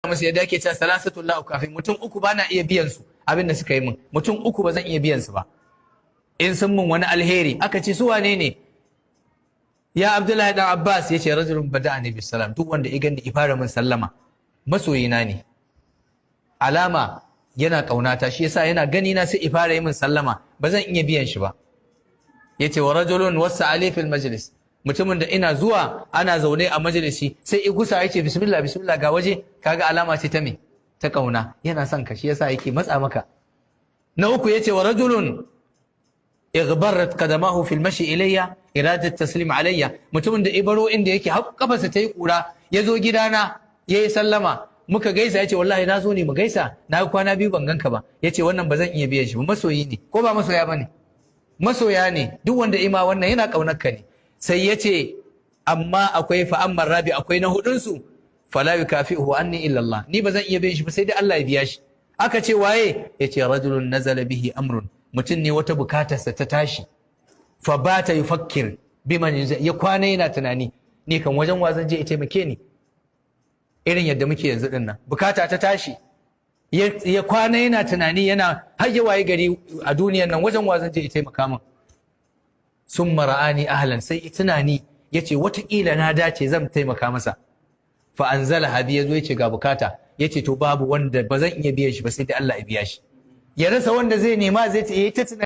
musu yadda ake cewa salasatul la kafin mutum uku ba na iya biyan su abin da suka yi min, mutum uku ba zan iya biyan su ba in sun min wani alheri. Aka ce su wane ne? Ya Abdullahi dan Abbas ya ce rajulun bada'ani bis salam, duk wanda ya gani ifara min sallama masoyina ne, alama yana kaunata, shi yasa yana gani na sai ifara yi min sallama, ba zan iya biyan shi ba. Yace wa rajulun wasa ali fil majlis, mutumin da ina zuwa ana zaune a majalisi sai igusa yace bismillah bismillah ga waje, kaga alama ce ta me, ta kauna, yana son ka shi yasa yake matsa maka. Na uku yace wa rajulun ighbarrat qadamahu fil mashi ilayya iradat taslim alayya, mutumin da ibaro inda yake har kafarsa tayi kura yazo gidana yayi sallama muka gaisa, yace wallahi na zo ne mu gaisa, na kwana biyu ban ganka ba, yace wannan ba zan iya biyan shi ba, masoyi ne ko ba masoya bane? Masoya ne, duk wanda ima wannan yana kaunar ka ne. Sai yace amma akwai fa amma rabi, akwai na hudun su fala yukafihu anni illa Allah, ni ba zan iya biyan shi ba sai dai Allah ya biya shi. Aka ce waye? Yace rajulun nazala bihi amrun, mutum ne wata bukatarsa ta tashi, fa bata yufakkir biman ya kwana yana tunani, ni kan wajen wa zan je ya taimake ni, irin yadda muke yanzu din nan, bukata ta tashi ya kwana yana tunani, yana har ya waye gari a duniyan nan wajen wa zan je ya taimaka min. Summa ra'ani ahlan, sai tunani yace watakila na dace zan taimaka masa. Fa anzala hadi, yazo yace ga bukata, yace to babu wanda ba zan iya biyan shi ba sai dai Allah ya biya shi. Ya rasa wanda zai nema, zai ce ta tunani